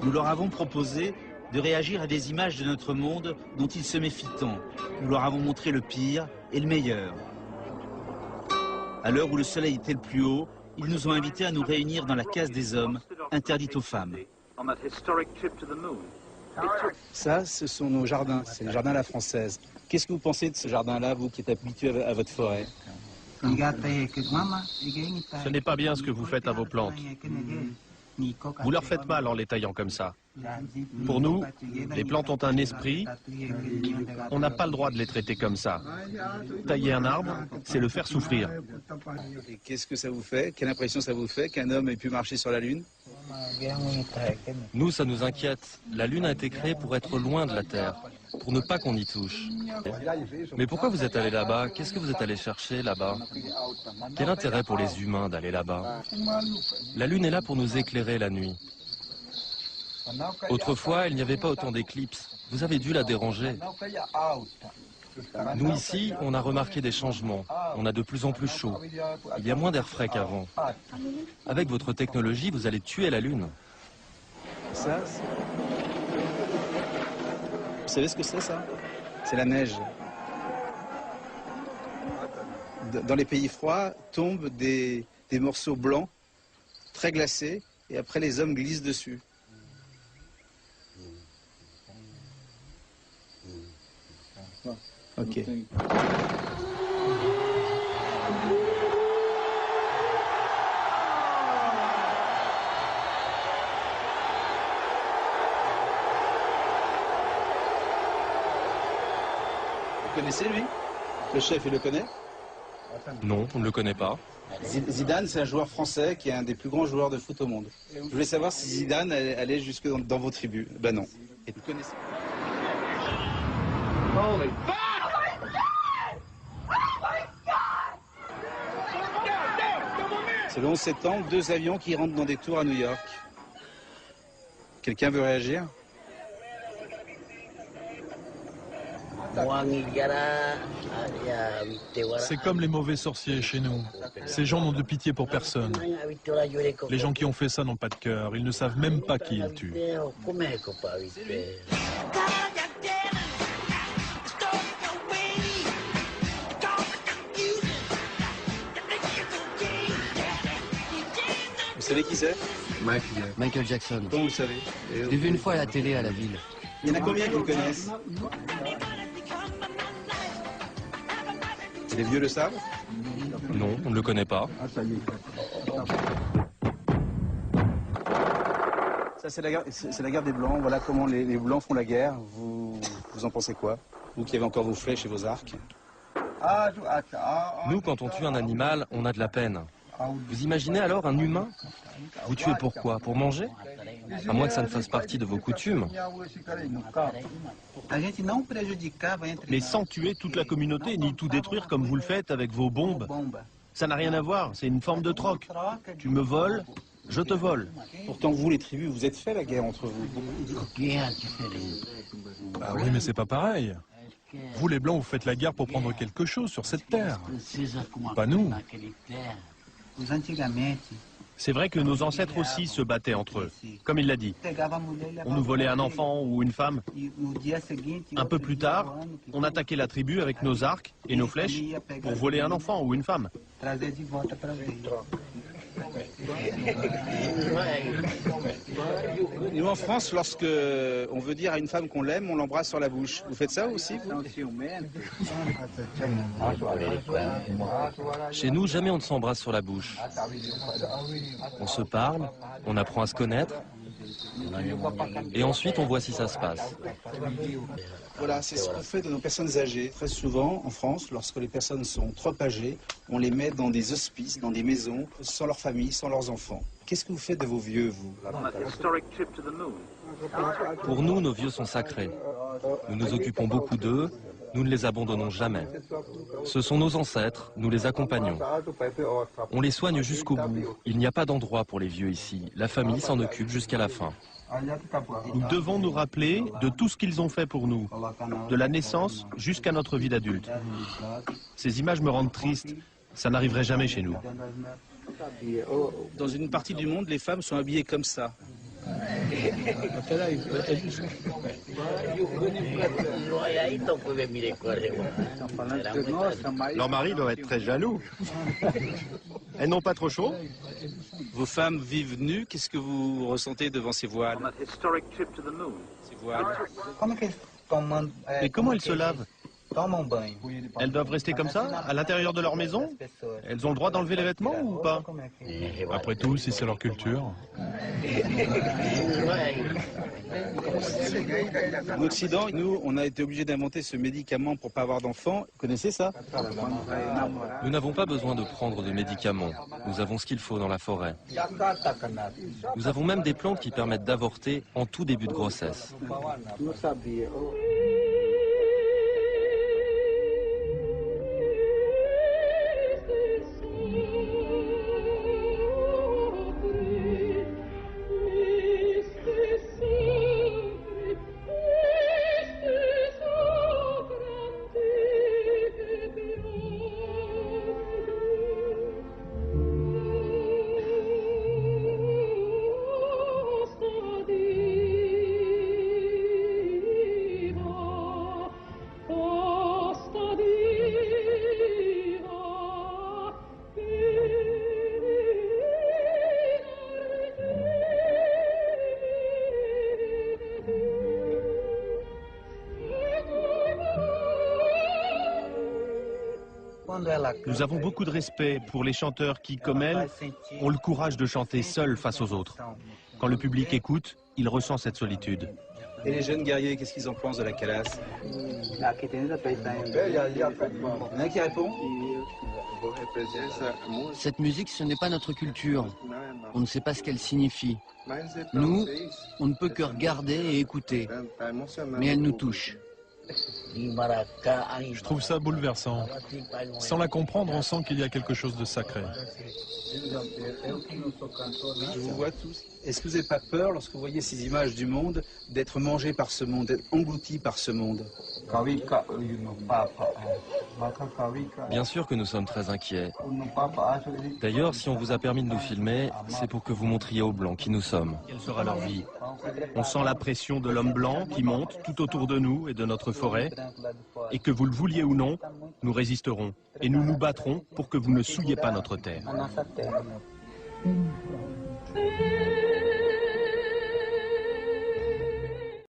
Nous leur avons proposé de réagir à des images de notre monde dont ils se méfient tant. Nous leur avons montré le pire et le meilleur. À l'heure où le soleil était le plus haut, ils nous ont invités à nous réunir dans la case des hommes, interdite aux femmes. Ça, ce sont nos jardins, c'est le jardin à la française. Qu'est-ce que vous pensez de ce jardin-là, vous qui êtes habitué à votre forêt? Ce n'est pas bien ce que vous faites à vos plantes. Vous leur faites mal en les taillant comme ça. Pour nous, les plantes ont un esprit. On n'a pas le droit de les traiter comme ça. Tailler un arbre, c'est le faire souffrir. Et qu'est-ce que ça vous fait? Quelle impression ça vous fait qu'un homme ait pu marcher sur la Lune? Nous, ça nous inquiète. La Lune a été créée pour être loin de la Terre, pour ne pas qu'on y touche. Mais pourquoi vous êtes allé là-bas? Qu'est-ce que vous êtes allé chercher là-bas? Quel intérêt pour les humains d'aller là-bas? La Lune est là pour nous éclairer la nuit. Autrefois, il n'y avait pas autant d'éclipses. Vous avez dû la déranger. Nous, ici, on a remarqué des changements. On a de plus en plus chaud. Il y a moins d'air frais qu'avant. Avec votre technologie, vous allez tuer la Lune. Ça, vous savez ce que c'est, ça? C'est la neige. Dans les pays froids, tombent des morceaux blancs, très glacés, et après les hommes glissent dessus. Ok. Vous connaissez lui? Le chef, il le connaît? Non, on ne le connaît pas. Zidane, c'est un joueur français qui est un des plus grands joueurs de foot au monde. Je voulais savoir si Zidane allait jusque dans vos tribus. Ben non. Et vous connaissez? C'est le 11 septembre, 2 avions qui rentrent dans des tours à New York. Quelqu'un veut réagir? C'est comme les mauvais sorciers chez nous. Ces gens n'ont de pitié pour personne. Les gens qui ont fait ça n'ont pas de cœur. Ils ne savent même pas qui ils tuent. Vous savez qui c'est? Michael Jackson. Comment vous savez? Je l'ai vu une fois à la télé à la ville. Il y en a combien qui le connaissent? Les vieux le savent? Non, on ne le connaît pas. Ça, c'est la guerre des Blancs. Voilà comment les Blancs font la guerre. Vous en pensez quoi? Vous qui avez encore vos flèches et vos arcs. Nous, quand on tue un animal, on a de la peine. Vous imaginez alors un humain? Vous tuez pourquoi? Pour manger? À moins que ça ne fasse partie de vos coutumes. Mais sans tuer toute la communauté, ni tout détruire comme vous le faites avec vos bombes. Ça n'a rien à voir, c'est une forme de troc. Tu me voles, je te vole. Pourtant, vous, les tribus, vous êtes fait la guerre entre vous. Bah oui, mais c'est pas pareil. Vous, les Blancs, vous faites la guerre pour prendre quelque chose sur cette terre. Pas nous. C'est vrai que nos ancêtres aussi se battaient entre eux, comme il l'a dit. On nous volait un enfant ou une femme. Un peu plus tard, on attaquait la tribu avec nos arcs et nos flèches pour voler un enfant ou une femme. Nous, en France, lorsque on veut dire à une femme qu'on l'aime, on l'embrasse sur la bouche. Vous faites ça aussi, vous? Chez nous, jamais on ne s'embrasse sur la bouche. On se parle, on apprend à se connaître, et ensuite on voit si ça se passe. Voilà, c'est ce qu'on fait de nos personnes âgées. Très souvent, en France, lorsque les personnes sont trop âgées, on les met dans des hospices, dans des maisons, sans leur famille, sans leurs enfants. Qu'est-ce que vous faites de vos vieux, vous? Pour nous, nos vieux sont sacrés. Nous nous occupons beaucoup d'eux, nous ne les abandonnons jamais. Ce sont nos ancêtres, nous les accompagnons. On les soigne jusqu'au bout. Il n'y a pas d'endroit pour les vieux ici. La famille s'en occupe jusqu'à la fin. Nous devons nous rappeler de tout ce qu'ils ont fait pour nous, de la naissance jusqu'à notre vie d'adulte. Ces images me rendent triste. Ça n'arriverait jamais chez nous. Dans une partie du monde, les femmes sont habillées comme ça. Leur mari doit être très jaloux. Elles n'ont pas trop chaud? Vos femmes vivent nues, qu'est-ce que vous ressentez devant ces voiles? Ces voiles. Et comment elles se lavent? Elles doivent rester comme ça, à l'intérieur de leur maison? Elles ont le droit d'enlever les vêtements ou pas? Après tout, si c'est leur culture. En Occident, nous, on a été obligés d'inventer ce médicament pour pas avoir d'enfants. Vous connaissez ça? Nous n'avons pas besoin de prendre de médicaments. Nous avons ce qu'il faut dans la forêt. Nous avons même des plantes qui permettent d'avorter en tout début de grossesse. Nous avons beaucoup de respect pour les chanteurs qui, comme elles, ont le courage de chanter seuls face aux autres. Quand le public écoute, il ressent cette solitude. Et les jeunes guerriers, qu'est-ce qu'ils en pensent de la calasse? Il y en a qui répond? Cette musique, ce n'est pas notre culture. On ne sait pas ce qu'elle signifie. Nous, on ne peut que regarder et écouter. Mais elle nous touche. Je trouve ça bouleversant. Sans la comprendre, on sent qu'il y a quelque chose de sacré. Je vous vois tous. Est-ce que vous n'avez pas peur, lorsque vous voyez ces images du monde, d'être mangé par ce monde, d'être englouti par ce monde? Bien sûr que nous sommes très inquiets. D'ailleurs, si on vous a permis de nous filmer, c'est pour que vous montriez aux Blancs qui nous sommes. Quelle sera leur vie? On sent la pression de l'homme blanc qui monte tout autour de nous et de notre forêt. Et que vous le vouliez ou non, nous résisterons. Et nous nous battrons pour que vous ne souilliez pas notre terre.